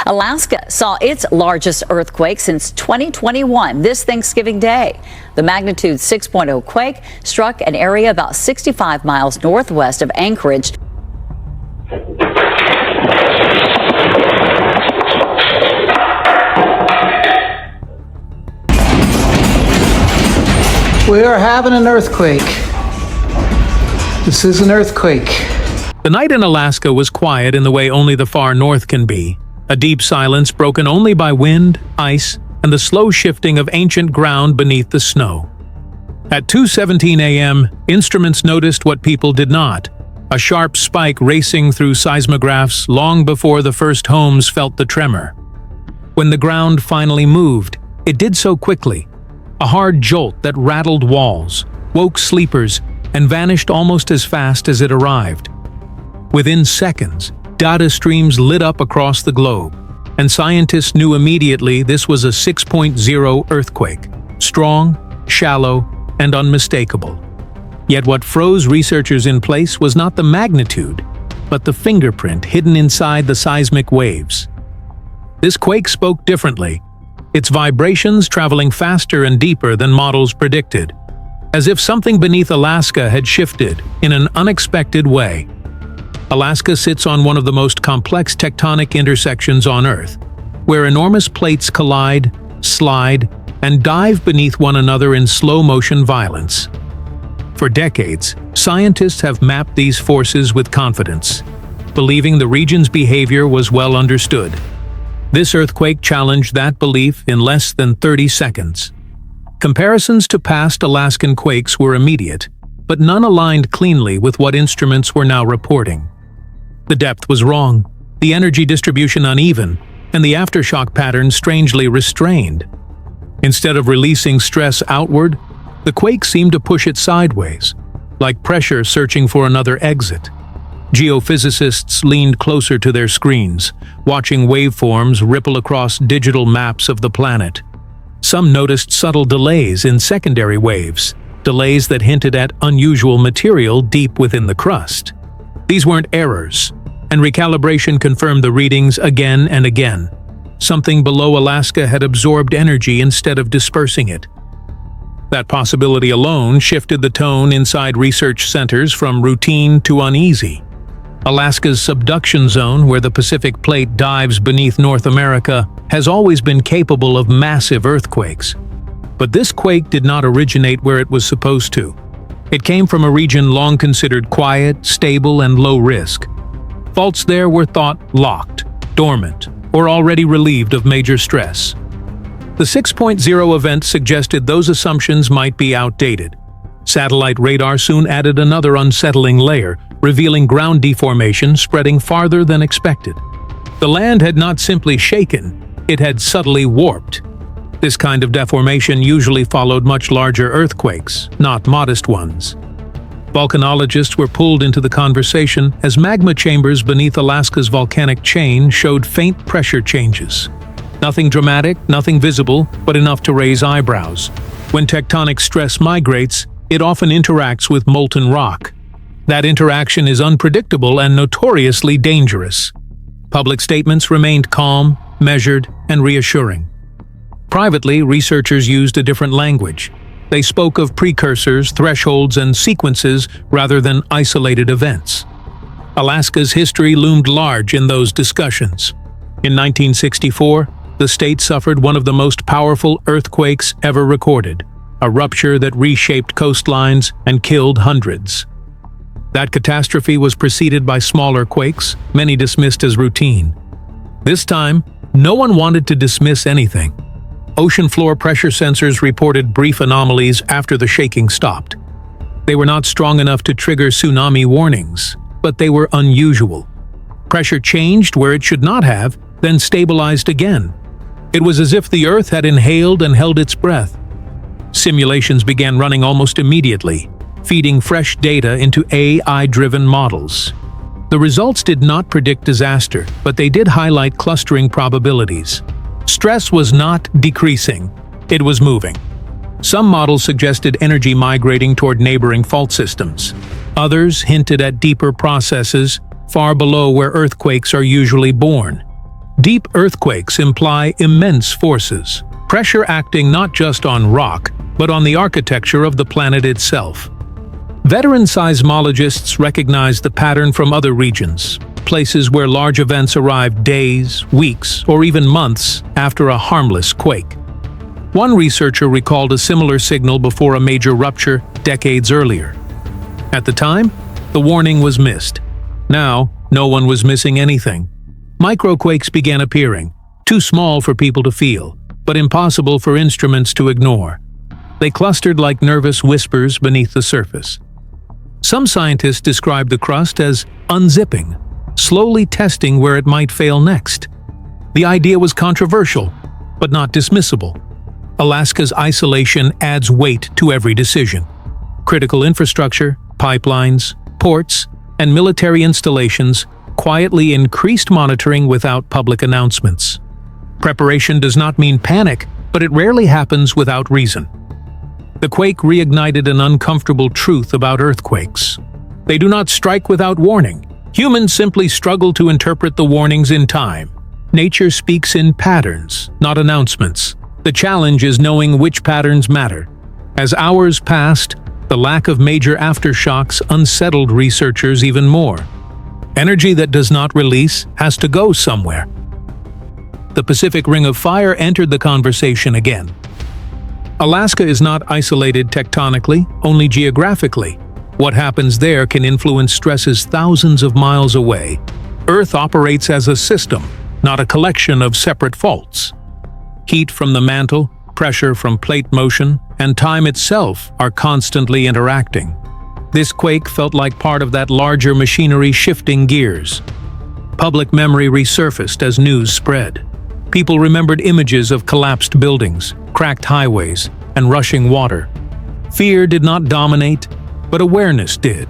Alaska saw its largest earthquake since 2021 this Thanksgiving Day. The magnitude 6.0 quake struck an area about 65 miles northwest of Anchorage. We are having an earthquake. This is an earthquake. The night in Alaska was quiet in the way only the far north can be. A deep silence broken only by wind, ice, and the slow shifting of ancient ground beneath the snow. At 2:17 a.m., instruments noticed what people did not: a sharp spike racing through seismographs long before the first homes felt the tremor. When the ground finally moved, it did so quickly. A hard jolt that rattled walls, woke sleepers, and vanished almost as fast as it arrived. Within seconds, data streams lit up across the globe, and scientists knew immediately this was a 6.0 earthquake, strong, shallow, and unmistakable. Yet what froze researchers in place was not the magnitude, but the fingerprint hidden inside the seismic waves. This quake spoke differently, its vibrations traveling faster and deeper than models predicted, as if something beneath Alaska had shifted in an unexpected way. Alaska sits on one of the most complex tectonic intersections on Earth, where enormous plates collide, slide, and dive beneath one another in slow-motion violence. For decades, scientists have mapped these forces with confidence, believing the region's behavior was well understood. This earthquake challenged that belief in less than 30 seconds. Comparisons to past Alaskan quakes were immediate, but none aligned cleanly with what instruments were now reporting. The depth was wrong, the energy distribution uneven, and the aftershock pattern strangely restrained. Instead of releasing stress outward, the quake seemed to push it sideways, like pressure searching for another exit. Geophysicists leaned closer to their screens, watching waveforms ripple across digital maps of the planet. Some noticed subtle delays in secondary waves, delays that hinted at unusual material deep within the crust. These weren't errors, and recalibration confirmed the readings again and again. Something below Alaska had absorbed energy instead of dispersing it. That possibility alone shifted the tone inside research centers from routine to uneasy. Alaska's subduction zone, where the Pacific Plate dives beneath North America, has always been capable of massive earthquakes. But this quake did not originate where it was supposed to. It came from a region long considered quiet, stable, and low risk. Faults there were thought locked, dormant, or already relieved of major stress. The 6.0 event suggested those assumptions might be outdated. Satellite radar soon added another unsettling layer, revealing ground deformation spreading farther than expected. The land had not simply shaken, it had subtly warped. This kind of deformation usually followed much larger earthquakes, not modest ones. Volcanologists were pulled into the conversation as magma chambers beneath Alaska's volcanic chain showed faint pressure changes. Nothing dramatic, nothing visible, but enough to raise eyebrows. When tectonic stress migrates, it often interacts with molten rock. That interaction is unpredictable and notoriously dangerous. Public statements remained calm, measured, and reassuring. Privately, researchers used a different language. They spoke of precursors, thresholds, and sequences rather than isolated events. Alaska's history loomed large in those discussions. In 1964, the state suffered one of the most powerful earthquakes ever recorded, a rupture that reshaped coastlines and killed hundreds. That catastrophe was preceded by smaller quakes, many dismissed as routine. This time, no one wanted to dismiss anything. Ocean floor pressure sensors reported brief anomalies after the shaking stopped. They were not strong enough to trigger tsunami warnings, but they were unusual. Pressure changed where it should not have, then stabilized again. It was as if the Earth had inhaled and held its breath. Simulations began running almost immediately, feeding fresh data into AI-driven models. The results did not predict disaster, but they did highlight clustering probabilities. Stress was not decreasing, it was moving. Some models suggested energy migrating toward neighboring fault systems. Others hinted at deeper processes, far below where earthquakes are usually born. Deep earthquakes imply immense forces, pressure acting not just on rock, but on the architecture of the planet itself. Veteran seismologists recognize the pattern from other regions, places where large events arrive days, weeks, or even months after a harmless quake. One researcher recalled a similar signal before a major rupture decades earlier. At the time, the warning was missed. Now, no one was missing anything. Microquakes began appearing, too small for people to feel, but impossible for instruments to ignore. They clustered like nervous whispers beneath the surface. Some scientists describe the crust as unzipping, slowly testing where it might fail next. The idea was controversial, but not dismissible. Alaska's isolation adds weight to every decision. Critical infrastructure, pipelines, ports, and military installations quietly increased monitoring without public announcements. Preparation does not mean panic, but it rarely happens without reason. The quake reignited an uncomfortable truth about earthquakes. They do not strike without warning. Humans simply struggle to interpret the warnings in time. Nature speaks in patterns, not announcements. The challenge is knowing which patterns matter. As hours passed, the lack of major aftershocks unsettled researchers even more. Energy that does not release has to go somewhere. The Pacific Ring of Fire entered the conversation again. Alaska is not isolated tectonically, only geographically. What happens there can influence stresses thousands of miles away. Earth operates as a system, not a collection of separate faults. Heat from the mantle, pressure from plate motion, and time itself are constantly interacting. This quake felt like part of that larger machinery shifting gears. Public memory resurfaced as news spread. People remembered images of collapsed buildings, cracked highways, and rushing water. Fear did not dominate, but awareness did.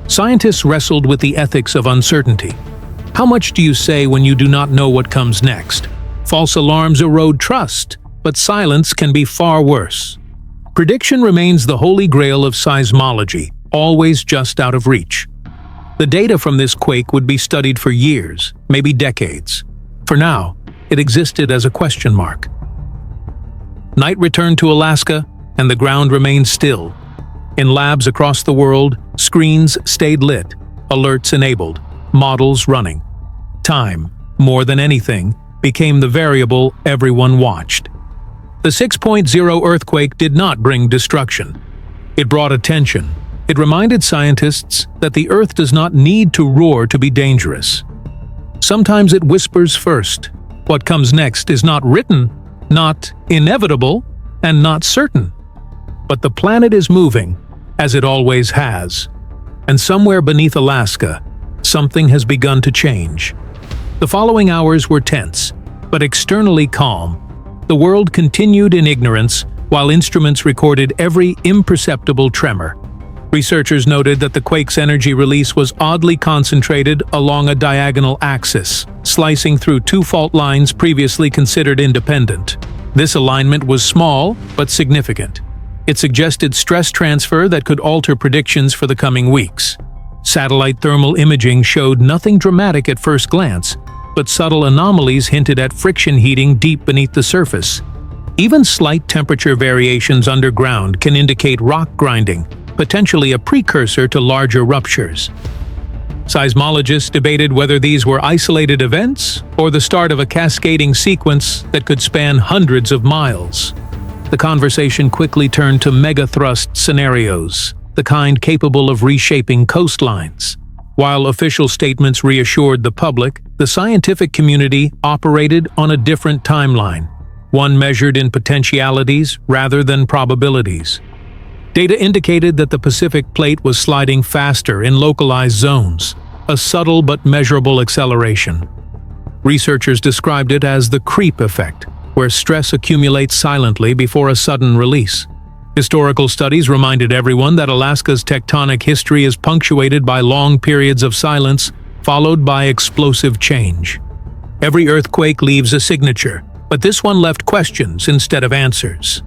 Scientists wrestled with the ethics of uncertainty. How much do you say when you do not know what comes next? False alarms erode trust, but silence can be far worse. Prediction remains the holy grail of seismology, always just out of reach. The data from this quake would be studied for years, maybe decades. For now, it existed as a question mark. Night returned to Alaska, and the ground remained still. In labs across the world, screens stayed lit, alerts enabled, models running. Time, more than anything, became the variable everyone watched. The 6.0 earthquake did not bring destruction. It brought attention. It reminded scientists that the Earth does not need to roar to be dangerous. Sometimes it whispers first. What comes next is not written, not inevitable, and not certain. But the planet is moving, as it always has. And somewhere beneath Alaska, something has begun to change. The following hours were tense, but externally calm. The world continued in ignorance, while instruments recorded every imperceptible tremor. Researchers noted that the quake's energy release was oddly concentrated along a diagonal axis, slicing through two fault lines previously considered independent. This alignment was small, but significant. It suggested stress transfer that could alter predictions for the coming weeks. Satellite thermal imaging showed nothing dramatic at first glance, but subtle anomalies hinted at friction heating deep beneath the surface. Even slight temperature variations underground can indicate rock grinding, potentially a precursor to larger ruptures. Seismologists debated whether these were isolated events or the start of a cascading sequence that could span hundreds of miles. The conversation quickly turned to megathrust scenarios, the kind capable of reshaping coastlines. While official statements reassured the public, the scientific community operated on a different timeline, one measured in potentialities rather than probabilities. Data indicated that the Pacific Plate was sliding faster in localized zones, a subtle but measurable acceleration. Researchers described it as the creep effect, where stress accumulates silently before a sudden release. Historical studies reminded everyone that Alaska's tectonic history is punctuated by long periods of silence, followed by explosive change. Every earthquake leaves a signature, but this one left questions instead of answers.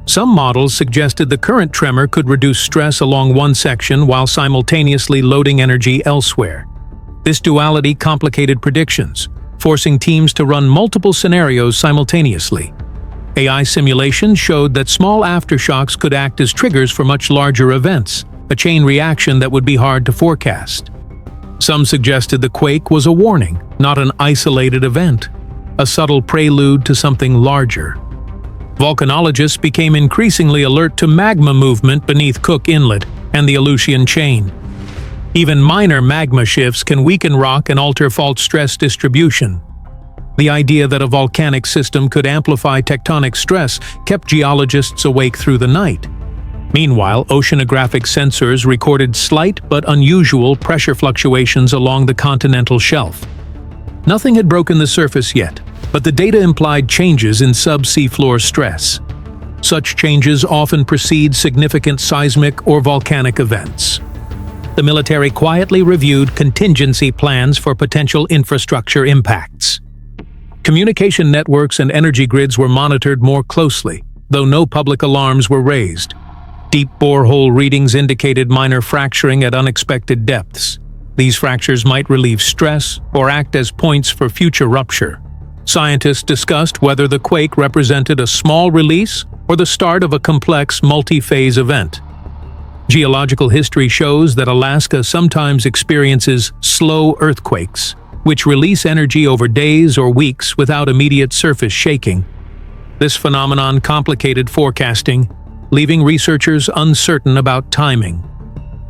Some models suggested the current tremor could reduce stress along one section while simultaneously loading energy elsewhere. This duality complicated predictions, forcing teams to run multiple scenarios simultaneously. AI simulations showed that small aftershocks could act as triggers for much larger events, a chain reaction that would be hard to forecast. Some suggested the quake was a warning, not an isolated event, a subtle prelude to something larger. Volcanologists became increasingly alert to magma movement beneath Cook Inlet and the Aleutian Chain. Even minor magma shifts can weaken rock and alter fault stress distribution. The idea that a volcanic system could amplify tectonic stress kept geologists awake through the night. Meanwhile, oceanographic sensors recorded slight but unusual pressure fluctuations along the continental shelf. Nothing had broken the surface yet, but the data implied changes in sub-sea floor stress. Such changes often precede significant seismic or volcanic events. The military quietly reviewed contingency plans for potential infrastructure impacts. Communication networks and energy grids were monitored more closely, though no public alarms were raised. Deep borehole readings indicated minor fracturing at unexpected depths. These fractures might relieve stress or act as points for future rupture. Scientists discussed whether the quake represented a small release or the start of a complex multi-phase event. Geological history shows that Alaska sometimes experiences slow earthquakes, which release energy over days or weeks without immediate surface shaking. This phenomenon complicated forecasting, leaving researchers uncertain about timing.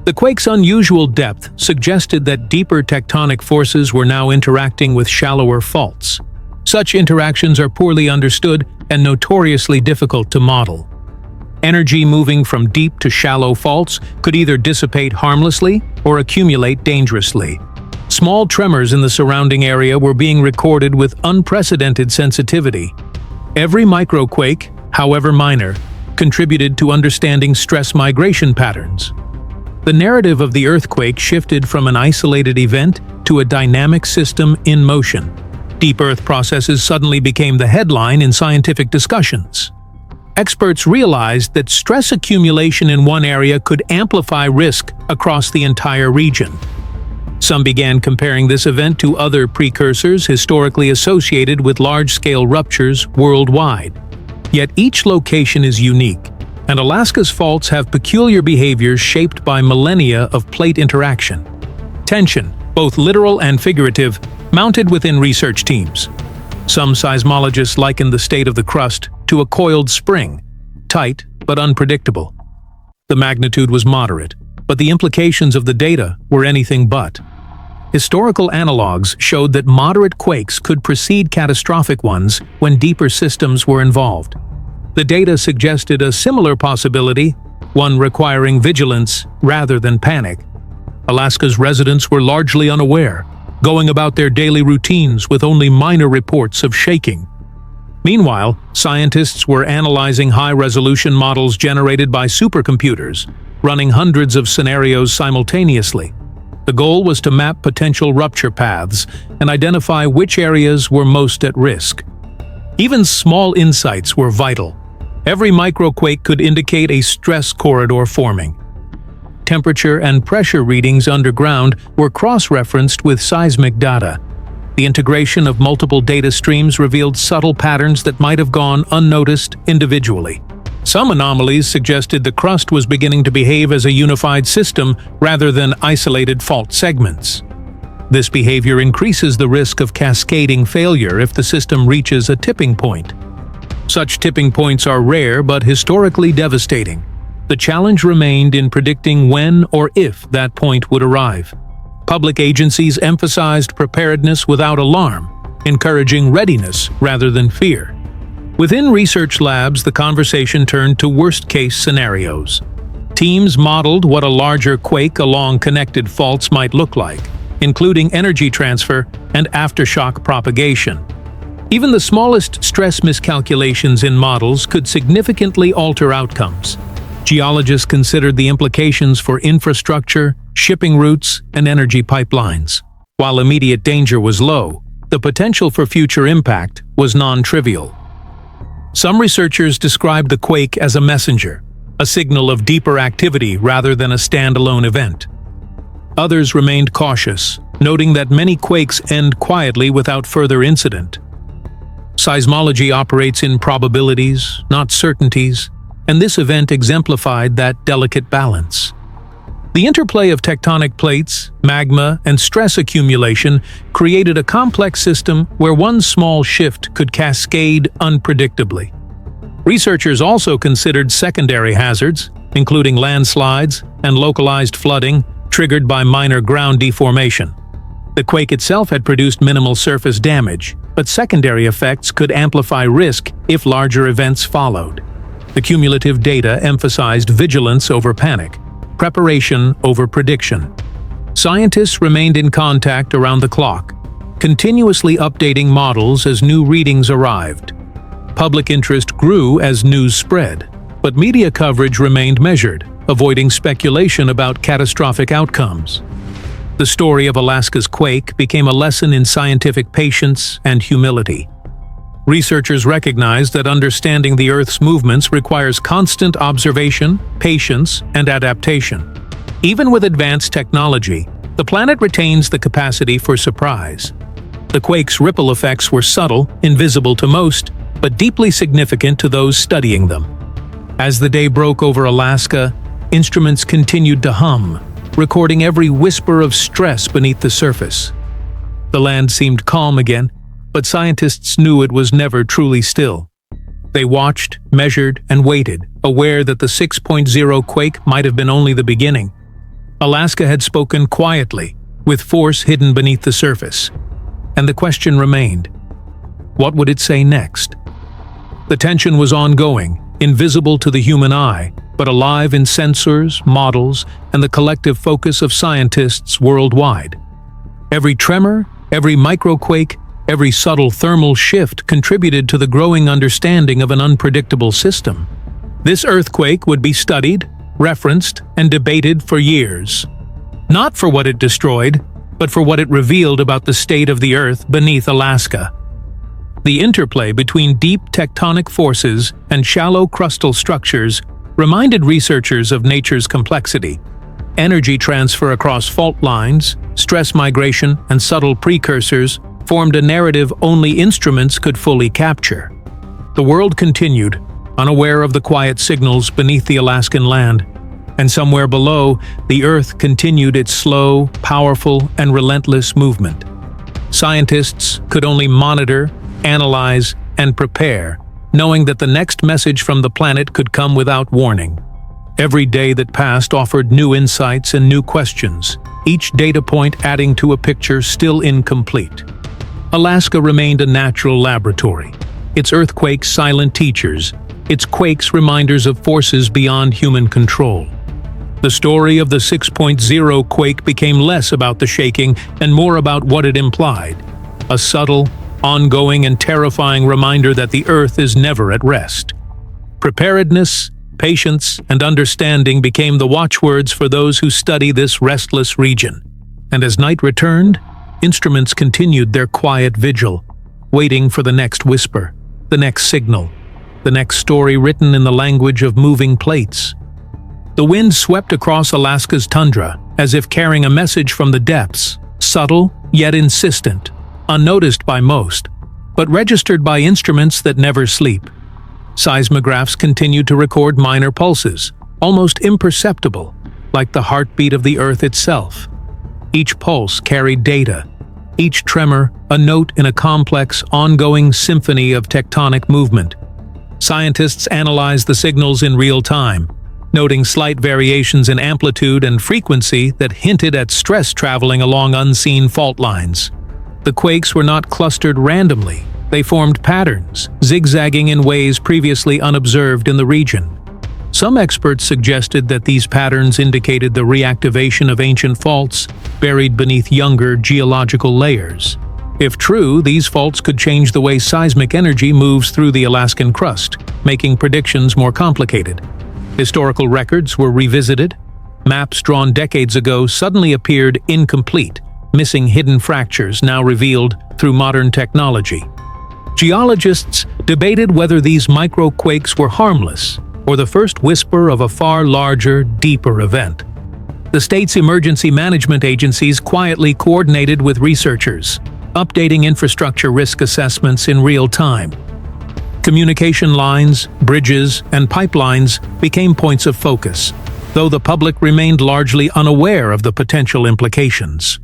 The quake's unusual depth suggested that deeper tectonic forces were now interacting with shallower faults. Such interactions are poorly understood and notoriously difficult to model. Energy moving from deep to shallow faults could either dissipate harmlessly or accumulate dangerously. Small tremors in the surrounding area were being recorded with unprecedented sensitivity. Every microquake, however minor, contributed to understanding stress migration patterns. The narrative of the earthquake shifted from an isolated event to a dynamic system in motion. Deep Earth processes suddenly became the headline in scientific discussions. Experts realized that stress accumulation in one area could amplify risk across the entire region. Some began comparing this event to other precursors historically associated with large-scale ruptures worldwide. Yet each location is unique, and Alaska's faults have peculiar behaviors shaped by millennia of plate interaction. Tension, both literal and figurative, mounted within research teams. Some seismologists likened the state of the crust to a coiled spring, tight but unpredictable. The magnitude was moderate, but the implications of the data were anything but. Historical analogs showed that moderate quakes could precede catastrophic ones when deeper systems were involved. The data suggested a similar possibility, one requiring vigilance rather than panic. Alaska's residents were largely unaware, going about their daily routines with only minor reports of shaking. Meanwhile, scientists were analyzing high-resolution models generated by supercomputers, running hundreds of scenarios simultaneously. The goal was to map potential rupture paths and identify which areas were most at risk. Even small insights were vital. Every microquake could indicate a stress corridor forming. Temperature and pressure readings underground were cross-referenced with seismic data. The integration of multiple data streams revealed subtle patterns that might have gone unnoticed individually. Some anomalies suggested the crust was beginning to behave as a unified system rather than isolated fault segments. This behavior increases the risk of cascading failure if the system reaches a tipping point. Such tipping points are rare but historically devastating. The challenge remained in predicting when or if that point would arrive. Public agencies emphasized preparedness without alarm, encouraging readiness rather than fear. Within research labs, the conversation turned to worst-case scenarios. Teams modeled what a larger quake along connected faults might look like, including energy transfer and aftershock propagation. Even the smallest stress miscalculations in models could significantly alter outcomes. Geologists considered the implications for infrastructure, shipping routes, and energy pipelines. While immediate danger was low, the potential for future impact was non-trivial. Some researchers described the quake as a messenger, a signal of deeper activity rather than a standalone event. Others remained cautious, noting that many quakes end quietly without further incident. Seismology operates in probabilities, not certainties, and this event exemplified that delicate balance. The interplay of tectonic plates, magma, and stress accumulation created a complex system where one small shift could cascade unpredictably. Researchers also considered secondary hazards, including landslides and localized flooding triggered by minor ground deformation. The quake itself had produced minimal surface damage, but secondary effects could amplify risk if larger events followed. The cumulative data emphasized vigilance over panic, preparation over prediction. Scientists remained in contact around the clock, continuously updating models as new readings arrived. Public interest grew as news spread, but media coverage remained measured, avoiding speculation about catastrophic outcomes. The story of Alaska's quake became a lesson in scientific patience and humility. Researchers recognized that understanding the Earth's movements requires constant observation, patience, and adaptation. Even with advanced technology, the planet retains the capacity for surprise. The quake's ripple effects were subtle, invisible to most, but deeply significant to those studying them. As the day broke over Alaska, instruments continued to hum, recording every whisper of stress beneath the surface. The land seemed calm again, but scientists knew it was never truly still. They watched, measured, and waited, aware that the 6.0 quake might have been only the beginning. Alaska had spoken quietly, with force hidden beneath the surface. And the question remained: what would it say next? The tension was ongoing, invisible to the human eye, but alive in sensors, models, and the collective focus of scientists worldwide. Every tremor, every microquake, every subtle thermal shift contributed to the growing understanding of an unpredictable system. This earthquake would be studied, referenced, and debated for years. Not for what it destroyed, but for what it revealed about the state of the Earth beneath Alaska. The interplay between deep tectonic forces and shallow crustal structures reminded researchers of nature's complexity. Energy transfer across fault lines, stress migration, and subtle precursors formed a narrative only instruments could fully capture. The world continued, unaware of the quiet signals beneath the Alaskan land, and somewhere below, the Earth continued its slow, powerful, and relentless movement. Scientists could only monitor, analyze, and prepare, knowing that the next message from the planet could come without warning. Every day that passed offered new insights and new questions, each data point adding to a picture still incomplete. Alaska remained a natural laboratory, its earthquakes silent teachers, its quakes reminders of forces beyond human control. The story of the 6.0 quake became less about the shaking and more about what it implied: a subtle, ongoing, and terrifying reminder that the Earth is never at rest. Preparedness, patience, and understanding became the watchwords for those who study this restless region. And as night returned, instruments continued their quiet vigil, waiting for the next whisper, the next signal, the next story written in the language of moving plates. The wind swept across Alaska's tundra, as if carrying a message from the depths, subtle yet insistent, unnoticed by most, but registered by instruments that never sleep. Seismographs continued to record minor pulses, almost imperceptible, like the heartbeat of the Earth itself. Each pulse carried data, each tremor a note in a complex, ongoing symphony of tectonic movement. Scientists analyzed the signals in real time, noting slight variations in amplitude and frequency that hinted at stress traveling along unseen fault lines. The quakes were not clustered randomly. They formed patterns, zigzagging in ways previously unobserved in the region. Some experts suggested that these patterns indicated the reactivation of ancient faults buried beneath younger geological layers. If true, these faults could change the way seismic energy moves through the Alaskan crust, making predictions more complicated. Historical records were revisited. Maps drawn decades ago suddenly appeared incomplete, missing hidden fractures now revealed through modern technology. Geologists debated whether these microquakes were harmless or the first whisper of a far larger, deeper event. The state's emergency management agencies quietly coordinated with researchers, updating infrastructure risk assessments in real time. Communication lines, bridges, and pipelines became points of focus, though the public remained largely unaware of the potential implications.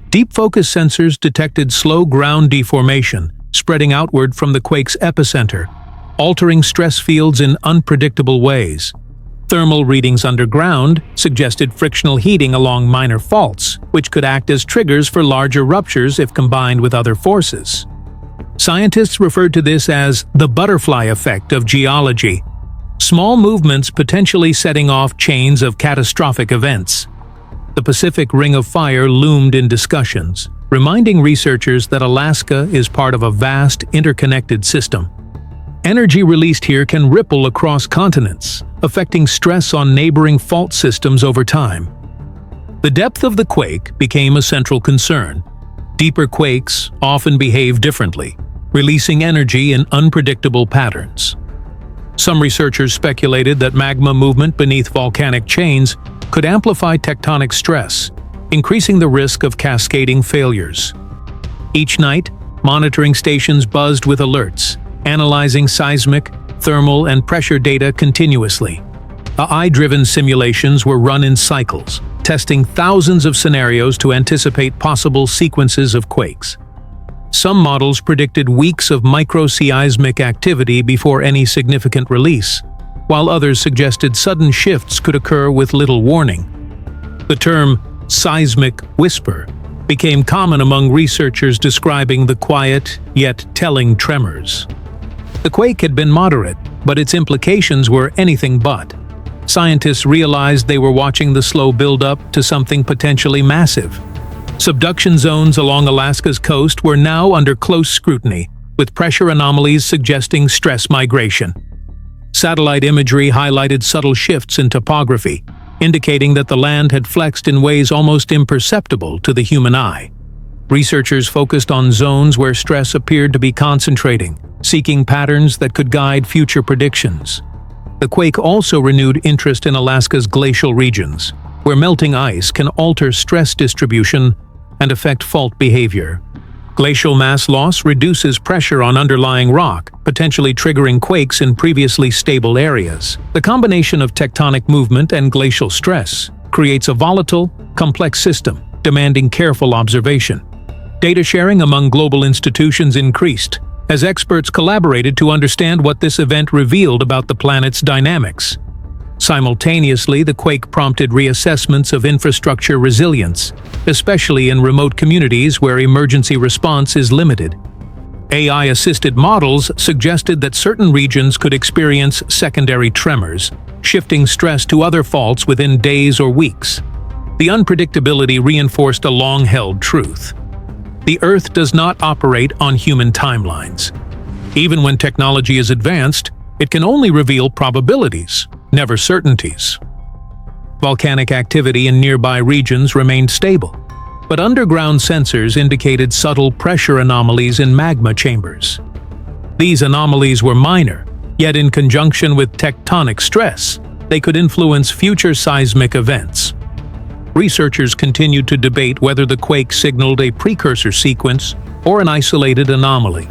Deep focus sensors detected slow ground deformation, spreading outward from the quake's epicenter, altering stress fields in unpredictable ways. Thermal readings underground suggested frictional heating along minor faults, which could act as triggers for larger ruptures if combined with other forces. Scientists referred to this as the butterfly effect of geology, small movements potentially setting off chains of catastrophic events. The Pacific Ring of Fire loomed in discussions, reminding researchers that Alaska is part of a vast, interconnected system. Energy released here can ripple across continents, affecting stress on neighboring fault systems over time. The depth of the quake became a central concern. Deeper quakes often behave differently, releasing energy in unpredictable patterns. Some researchers speculated that magma movement beneath volcanic chains could amplify tectonic stress, increasing the risk of cascading failures. Each night, monitoring stations buzzed with alerts, analyzing seismic, thermal, and pressure data continuously. AI-driven simulations were run in cycles, testing thousands of scenarios to anticipate possible sequences of quakes. Some models predicted weeks of micro-seismic activity before any significant release, while others suggested sudden shifts could occur with little warning. The term seismic whisper became common among researchers describing the quiet, yet telling tremors. The quake had been moderate, but its implications were anything but. Scientists realized they were watching the slow build-up to something potentially massive. Subduction zones along Alaska's coast were now under close scrutiny, with pressure anomalies suggesting stress migration. Satellite imagery highlighted subtle shifts in topography, indicating that the land had flexed in ways almost imperceptible to the human eye. Researchers focused on zones where stress appeared to be concentrating, seeking patterns that could guide future predictions. The quake also renewed interest in Alaska's glacial regions, where melting ice can alter stress distribution and affect fault behavior. Glacial mass loss reduces pressure on underlying rock, potentially triggering quakes in previously stable areas. The combination of tectonic movement and glacial stress creates a volatile, complex system, demanding careful observation. Data sharing among global institutions increased, as experts collaborated to understand what this event revealed about the planet's dynamics. Simultaneously, the quake prompted reassessments of infrastructure resilience, especially in remote communities where emergency response is limited. AI-assisted models suggested that certain regions could experience secondary tremors, shifting stress to other faults within days or weeks. The unpredictability reinforced a long-held truth. The Earth does not operate on human timelines. Even when technology is advanced, it can only reveal probabilities, never certainties. Volcanic activity in nearby regions remained stable, but underground sensors indicated subtle pressure anomalies in magma chambers. These anomalies were minor, yet in conjunction with tectonic stress, they could influence future seismic events. Researchers continued to debate whether the quake signaled a precursor sequence or an isolated anomaly.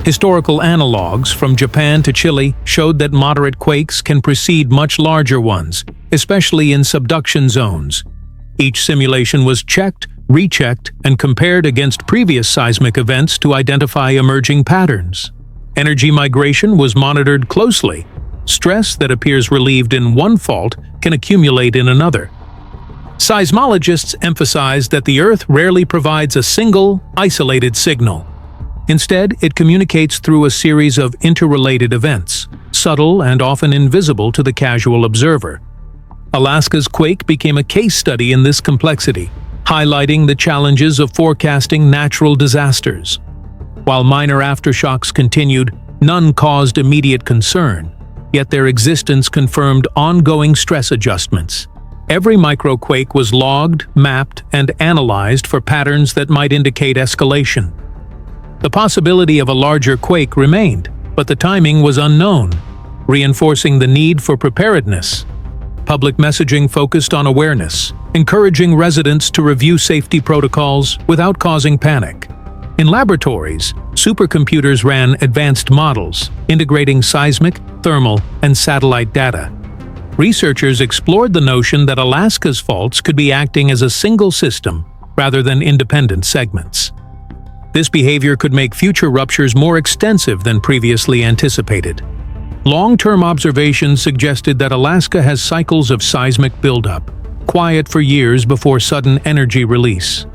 Historical analogues from Japan to Chile showed that moderate quakes can precede much larger ones, especially in subduction zones. Each simulation was checked, rechecked, and compared against previous seismic events to identify emerging patterns. Energy migration was monitored closely. Stress that appears relieved in one fault can accumulate in another. Seismologists emphasize that the Earth rarely provides a single, isolated signal. Instead, it communicates through a series of interrelated events, subtle and often invisible to the casual observer. Alaska's quake became a case study in this complexity, highlighting the challenges of forecasting natural disasters. While minor aftershocks continued, none caused immediate concern, yet their existence confirmed ongoing stress adjustments. Every microquake was logged, mapped, and analyzed for patterns that might indicate escalation. The possibility of a larger quake remained, but the timing was unknown, reinforcing the need for preparedness. public messaging focused on awareness, encouraging residents to review safety protocols without causing panic. In laboratories, supercomputers ran advanced models, integrating seismic, thermal, and satellite data. Researchers explored the notion that Alaska's faults could be acting as a single system rather than independent segments. This behavior could make future ruptures more extensive than previously anticipated. Long-term observations suggested that Alaska has cycles of seismic buildup, quiet for years before sudden energy release.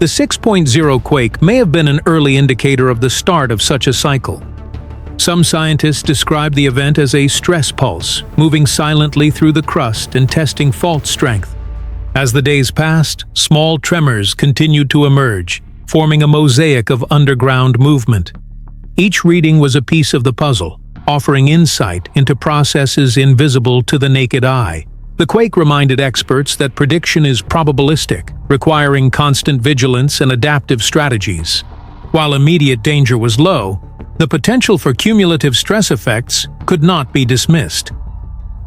The 6.0 quake may have been an early indicator of the start of such a cycle. Some scientists describe the event as a stress pulse, moving silently through the crust and testing fault strength. As the days passed, small tremors continued to emerge, forming a mosaic of underground movement. Each reading was a piece of the puzzle, offering insight into processes invisible to the naked eye. The quake reminded experts that prediction is probabilistic, requiring constant vigilance and adaptive strategies. While immediate danger was low, the potential for cumulative stress effects could not be dismissed.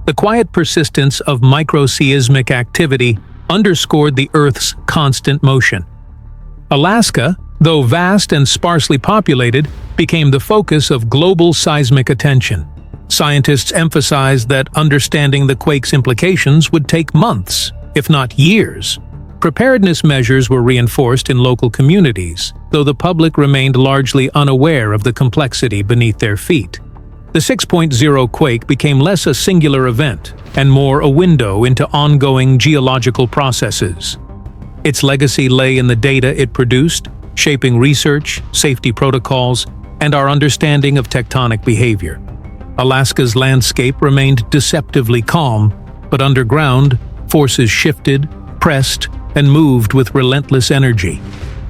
The quiet persistence of microseismic activity underscored the Earth's constant motion. Alaska, though vast and sparsely populated, became the focus of global seismic attention. Scientists emphasized that understanding the quake's implications would take months, if not years. Preparedness measures were reinforced in local communities, though the public remained largely unaware of the complexity beneath their feet. The 6.0 quake became less a singular event and more a window into ongoing geological processes. Its legacy lay in the data it produced, shaping research, safety protocols, and our understanding of tectonic behavior. Alaska's landscape remained deceptively calm, but underground, forces shifted, pressed, and moved with relentless energy.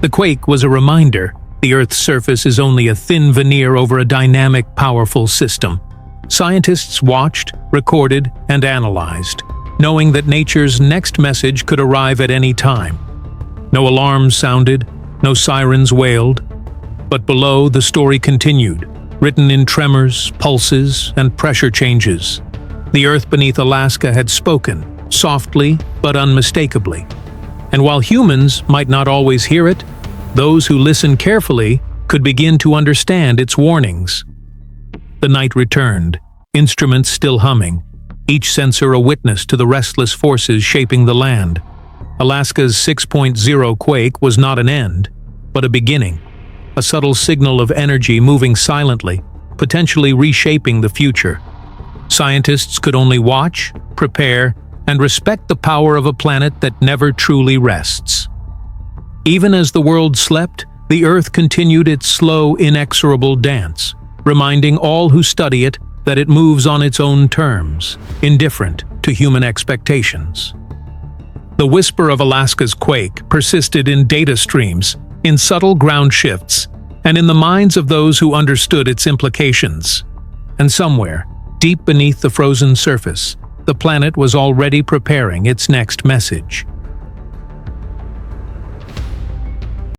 The quake was a reminder: the Earth's surface is only a thin veneer over a dynamic, powerful system. Scientists watched, recorded, and analyzed, knowing that nature's next message could arrive at any time. No alarms sounded, no sirens wailed, but below the story continued, written in tremors, pulses, and pressure changes. The Earth beneath Alaska had spoken, softly but unmistakably. And while humans might not always hear it, those who listen carefully could begin to understand its warnings. The night returned, instruments still humming, each sensor a witness to the restless forces shaping the land. Alaska's 6.0 quake was not an end, but a beginning, a subtle signal of energy moving silently, potentially reshaping the future. Scientists could only watch, prepare, and respect the power of a planet that never truly rests. Even as the world slept, the Earth continued its slow, inexorable dance, reminding all who study it that it moves on its own terms, indifferent to human expectations. The whisper of Alaska's quake persisted in data streams, in subtle ground shifts, and in the minds of those who understood its implications. And somewhere, deep beneath the frozen surface, the planet was already preparing its next message.